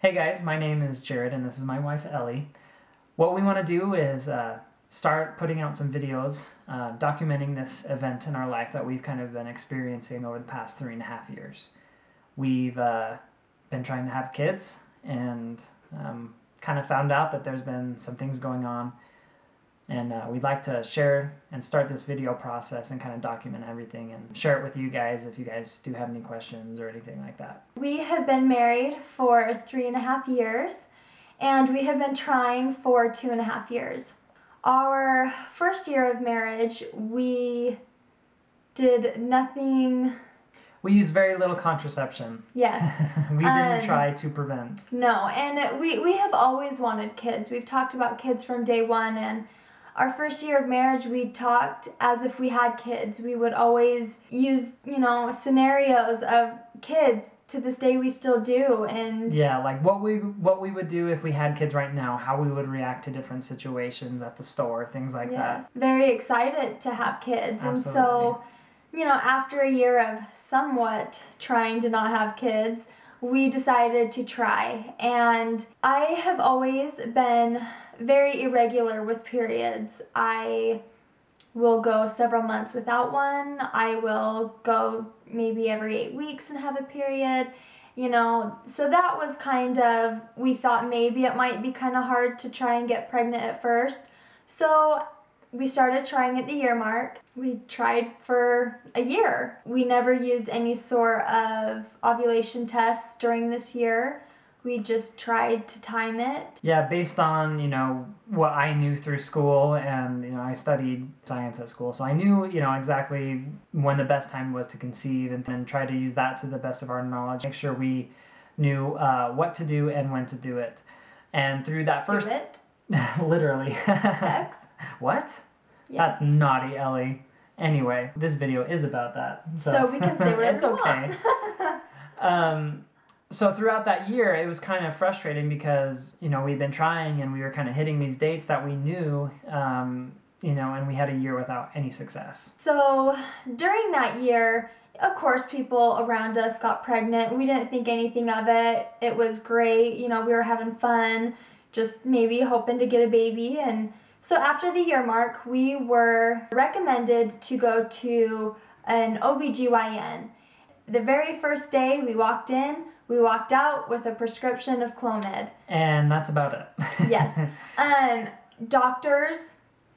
Hey guys, my name is Jared and this is my wife Ellie. What we want to do is start putting out some videos documenting this event in our life that we've kind of been experiencing over the past 3.5 years. We've been trying to have kids and kind of found out that there's been some things going on, and we'd like to share and start this video process and kind of document everything and share it with you guys if you guys do have any questions or anything like that. We have been married for 3.5 years, and we have been trying for 2.5 years. Our first year of marriage, we did nothing. We used very little contraception. Yes. We didn't try to prevent. No, and we have always wanted kids. We've talked about kids from day one, and our first year of marriage, we talked as if we had kids. We would always use, scenarios of kids. To this day, we still do. And yeah, like what we would do if we had kids right now, how we would react to different situations at the store, things like that. Very excited to have kids. Absolutely. And so, after a year of somewhat trying to not have kids, we decided to try. And I have always been very irregular with periods. I will go several months without one. I will go maybe every 8 weeks and have a period. So that was we thought maybe it might be kind of hard to try and get pregnant at first. So we started trying at the year mark. We tried for a year. We never used any sort of ovulation tests during this year. We just tried to time it. Yeah, based on, what I knew through school, and, I studied science at school. So I knew, exactly when the best time was to conceive, and then try to use that to the best of our knowledge. Make sure we knew what to do and when to do it. And through that first... Do it? Literally. Sex? What? Yes. That's naughty, Ellie. Anyway, this video is about that. So we can say whatever it's we okay. want. So throughout that year, it was kind of frustrating because, we've been trying and we were kind of hitting these dates that we knew, and we had a year without any success. So during that year, of course, people around us got pregnant. We didn't think anything of it. It was great. We were having fun, just maybe hoping to get a baby. And so after the year mark, we were recommended to go to an OBGYN. The very first day we walked in, we walked out with a prescription of Clomid. And that's about it. Yes. Doctors,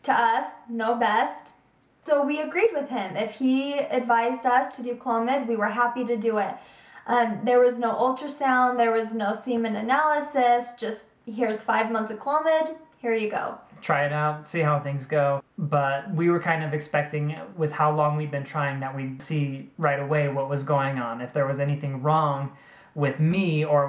to us, know best. So we agreed with him. If he advised us to do Clomid, we were happy to do it. There was no ultrasound, there was no semen analysis, just here's 5 months of Clomid, here you go. Try it out, see how things go. But we were kind of expecting, with how long we'd been trying, that we'd see right away what was going on. If there was anything wrong with me or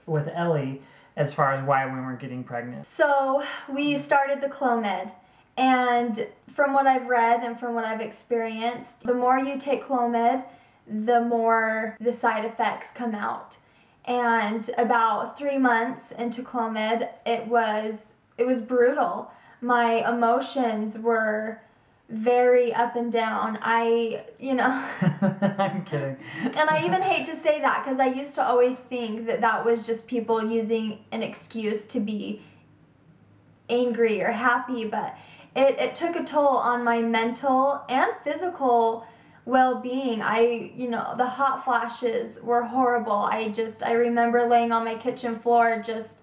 with Ellie as far as why we weren't getting pregnant. So we started the Clomid, and from what I've read and from what I've experienced, the more you take Clomid, the more the side effects come out. And about 3 months into Clomid, it was brutal. My emotions were very up and down. I'm kidding. And I even hate to say that because I used to always think that was just people using an excuse to be angry or happy, but it took a toll on my mental and physical well-being. The hot flashes were horrible. I remember laying on my kitchen floor just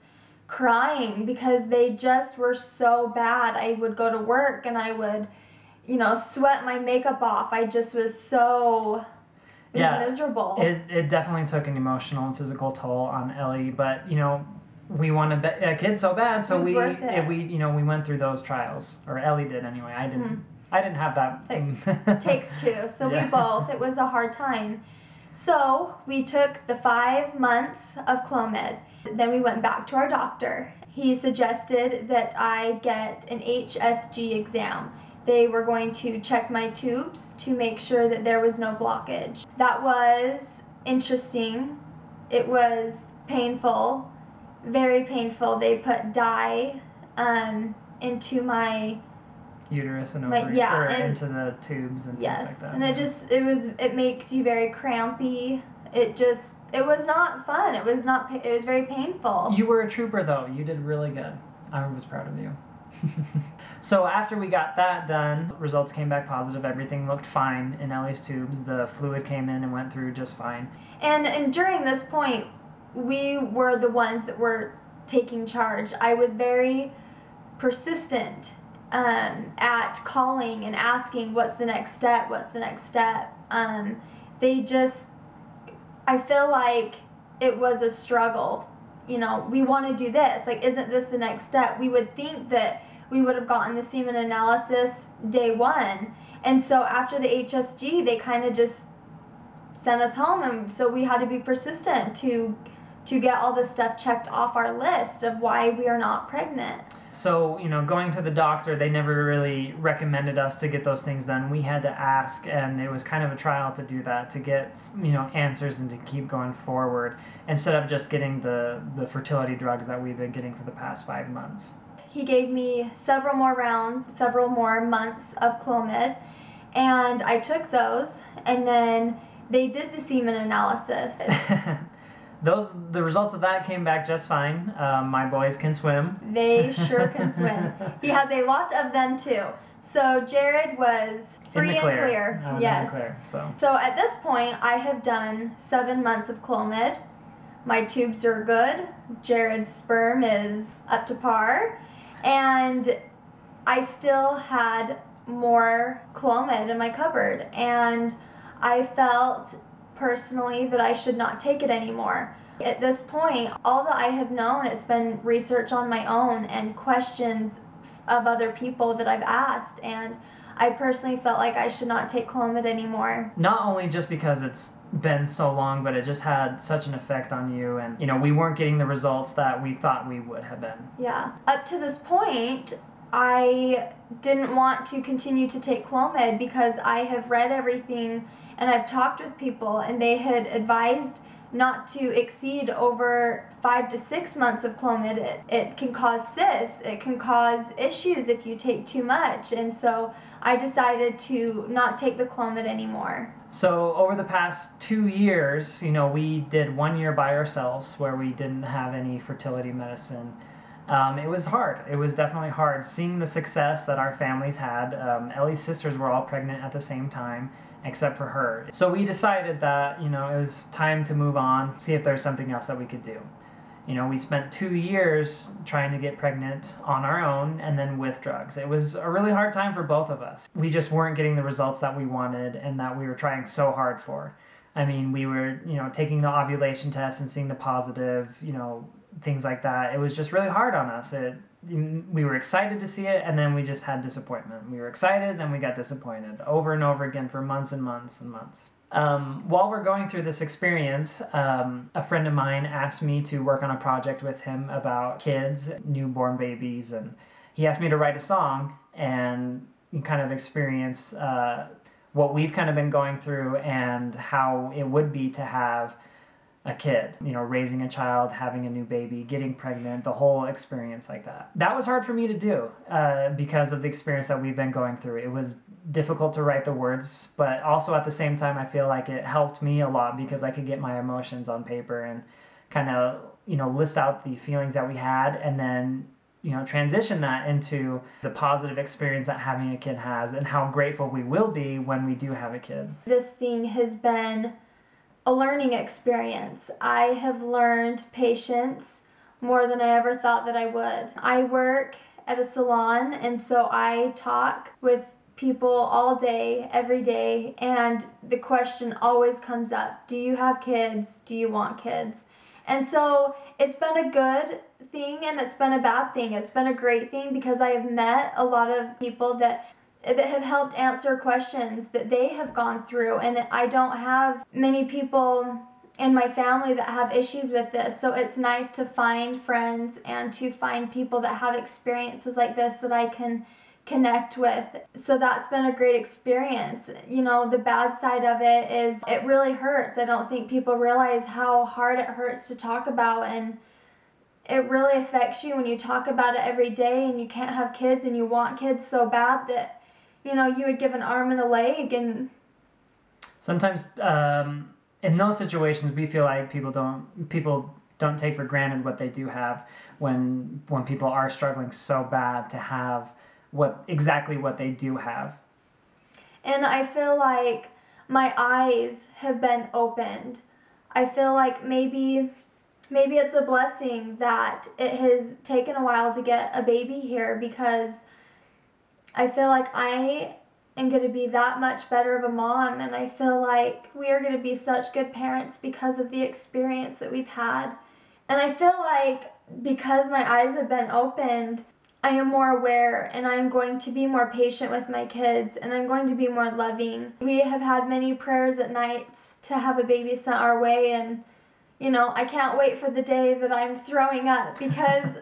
crying because they just were so bad. I would go to work and I would sweat my makeup off. I just was so... It was miserable. It definitely took an emotional and physical toll on Ellie, but, we wanted a kid so bad, so we went through those trials. Or Ellie did anyway. I didn't. Mm-hmm. I didn't have that. It takes two, so we both. It was a hard time. So we took the 5 months of Clomid. Then we went back to our doctor. He suggested that I get an HSG exam. They were going to check my tubes to make sure that there was no blockage. That was interesting. It was painful, very painful. They put dye into my uterus and ovary, into the tubes and things like that. And it makes you very crampy. It just It was not fun. It was very painful. You were a trooper, though. You did really good. I was proud of you. So after we got that done, results came back positive. Everything looked fine in Ellie's tubes. The fluid came in and went through just fine. And during this point, we were the ones that were taking charge. I was very persistent at calling and asking, what's the next step? What's the next step? I feel like it was a struggle. You know, we want to do this. Like, isn't this the next step? We would think that we would have gotten the semen analysis day one. And so after the HSG, they kind of just sent us home. And so we had to be persistent to get all this stuff checked off our list of why we are not pregnant. So, you know, going to the doctor, they never really recommended us to get those things done. We had to ask, and it was kind of a trial to do that, to get, you know, answers and to keep going forward instead of just getting the fertility drugs that we've been getting for the past 5 months. He gave me several more rounds, several more months of Clomid, and I took those, and then they did the semen analysis. The results of that came back just fine. My boys can swim. They sure can swim. He has a lot of them too. So Jared was free and clear. I was yes. in the clear, So at this point, I have done 7 months of Clomid. My tubes are good. Jared's sperm is up to par. And I still had more Clomid in my cupboard. And I felt personally that I should not take it anymore. At this point, all that I have known, it's been research on my own and questions of other people that I've asked, and I personally felt like I should not take Clomid anymore. Not only just because it's been so long, but it just had such an effect on you, and, you know, we weren't getting the results that we thought we would have been. Yeah. Up to this point, I didn't want to continue to take Clomid because I have read everything and I've talked with people, and they had advised not to exceed over 5 to 6 months of Clomid. It can cause cysts. It can cause issues if you take too much. And so I decided to not take the Clomid anymore. So over the past 2 years, you know, we did 1 year by ourselves where we didn't have any fertility medicine. It was hard. It was definitely hard seeing the success that our families had. Ellie's sisters were all pregnant at the same time, except for her. So we decided that, you know, it was time to move on, see if there's something else that we could do. You know, we spent 2 years trying to get pregnant on our own and then with drugs. It was a really hard time for both of us. We just weren't getting the results that we wanted and that we were trying so hard for. I mean, we were, you know, taking the ovulation test and seeing the positive, you know, things like that. It was just really hard on us. We were excited to see it, and then we just had disappointment. We were excited, then we got disappointed over and over again for months and months and months. While we're going through this experience, a friend of mine asked me to work on a project with him about kids, newborn babies, and he asked me to write a song and kind of experience what we've kind of been going through and how it would be to have a kid, you know, raising a child, having a new baby, getting pregnant, the whole experience like that. That was hard for me to do because of the experience that we've been going through. It was difficult to write the words, but also at the same time, I feel like it helped me a lot because I could get my emotions on paper and kind of, you know, list out the feelings that we had and then, you know, transition that into the positive experience that having a kid has and how grateful we will be when we do have a kid. This thing has been a learning experience. I have learned patience more than I ever thought that I would. I work at a salon, and so I talk with people all day, every day, and the question always comes up, do you have kids? Do you want kids? And so it's been a good thing and it's been a bad thing. It's been a great thing because I have met a lot of people that have helped answer questions that they have gone through, and I don't have many people in my family that have issues with this, so it's nice to find friends and to find people that have experiences like this that I can connect with. So that's been a great experience. You know, the bad side of it is it really hurts. I don't think people realize how hard it hurts to talk about, and it really affects you when you talk about it every day and you can't have kids and you want kids so bad that, you know, you would give an arm and a leg. And sometimes in those situations, we feel like people don't take for granted what they do have when people are struggling so bad to have exactly what they do have. And I feel like my eyes have been opened. I feel like maybe it's a blessing that it has taken a while to get a baby here, because I feel like I am going to be that much better of a mom, and I feel like we are going to be such good parents because of the experience that we've had. And I feel like because my eyes have been opened, I am more aware, and I am going to be more patient with my kids, and I'm going to be more loving. We have had many prayers at nights to have a baby sent our way, and I can't wait for the day that I'm throwing up, because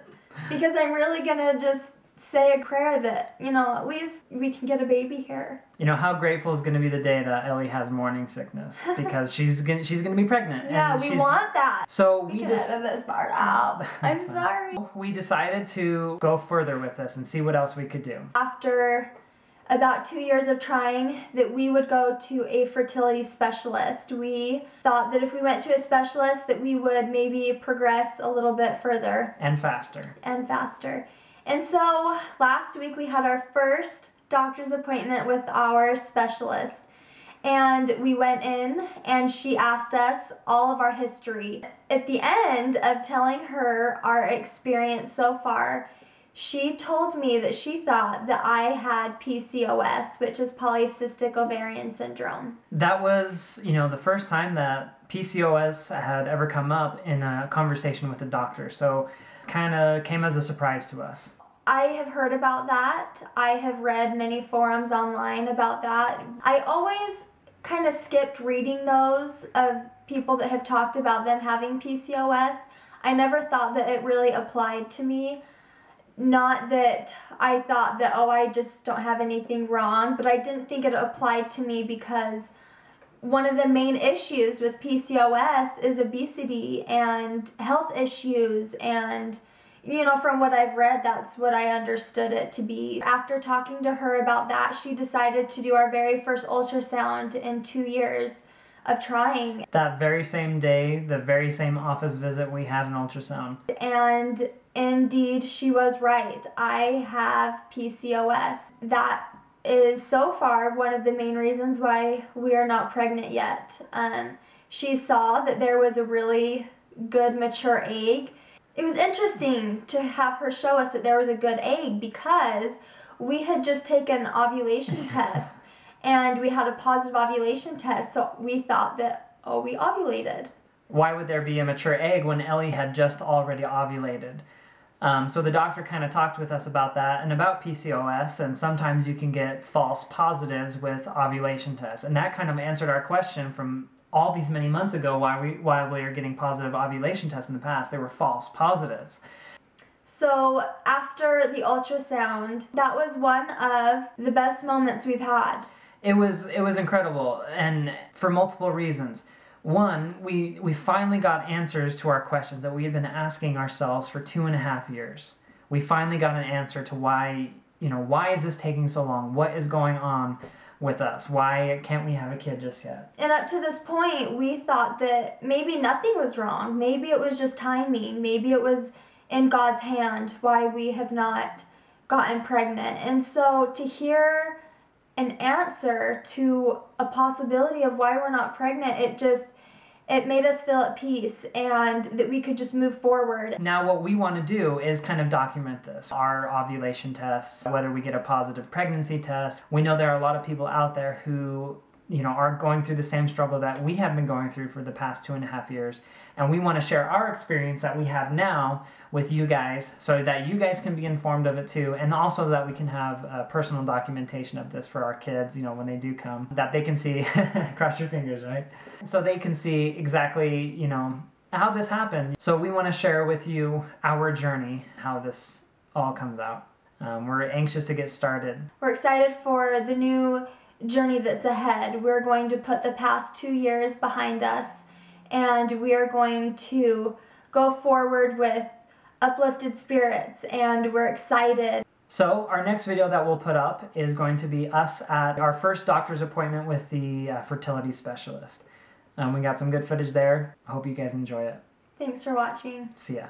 I'm really gonna just say a prayer that, at least we can get a baby here. How grateful is going to be the day that Ellie has morning sickness, because she's going to be pregnant. Yeah, and we want that. So we can edit this part out. I'm sorry. We decided to go further with this and see what else we could do. After about 2 years of trying, that we would go to a fertility specialist. We thought that if we went to a specialist that we would maybe progress a little bit further. And faster. And so last week we had our first doctor's appointment with our specialist. And we went in and she asked us all of our history. At the end of telling her our experience so far, she told me that she thought that I had PCOS, which is polycystic ovarian syndrome. That was, the first time that PCOS had ever come up in a conversation with a doctor. So kind of came as a surprise to us. I have heard about that. I have read many forums online about that. I always kind of skipped reading those of people that have talked about them having PCOS. I never thought that it really applied to me. Not that I thought that, I just don't have anything wrong, but I didn't think it applied to me because one of the main issues with PCOS is obesity and health issues, and from what I've read, that's what I understood it to be. After talking to her about that, she decided to do our very first ultrasound in 2 years of trying. That very same day, the very same office visit, we had an ultrasound. And indeed, she was right. I have PCOS. That is so far one of the main reasons why we are not pregnant yet. She saw that there was a really good mature egg. It was interesting to have her show us that there was a good egg, because we had just taken ovulation tests and we had a positive ovulation test, so we thought that, we ovulated. Why would there be a mature egg when Ellie had just already ovulated? So the doctor kind of talked with us about that and about PCOS, and sometimes you can get false positives with ovulation tests. And that kind of answered our question from all these many months ago why we were getting positive ovulation tests in the past. They were false positives. So after the ultrasound, that was one of the best moments we've had. It was incredible, and for multiple reasons. One, we finally got answers to our questions that we had been asking ourselves for 2.5 years. We finally got an answer to why is this taking so long? What is going on with us? Why can't we have a kid just yet? And up to this point, we thought that maybe nothing was wrong. Maybe it was just timing. Maybe it was in God's hand why we have not gotten pregnant. And so to hear an answer to a possibility of why we're not pregnant, it made us feel at peace and that we could just move forward. Now what we want to do is kind of document this. Our ovulation tests, whether we get a positive pregnancy test. We know there are a lot of people out there who are going through the same struggle that we have been going through for the past 2.5 years. And we want to share our experience that we have now with you guys so that you guys can be informed of it too. And also that we can have personal documentation of this for our kids, when they do come, that they can see, cross your fingers, right? So they can see exactly, how this happened. So we want to share with you our journey, how this all comes out. We're anxious to get started. We're excited for the new journey that's ahead. We're going to put the past 2 years behind us, and we are going to go forward with uplifted spirits, and we're excited. So our next video that we'll put up is going to be us at our first doctor's appointment with the fertility specialist. We got some good footage there. I hope you guys enjoy it. Thanks for watching. See ya.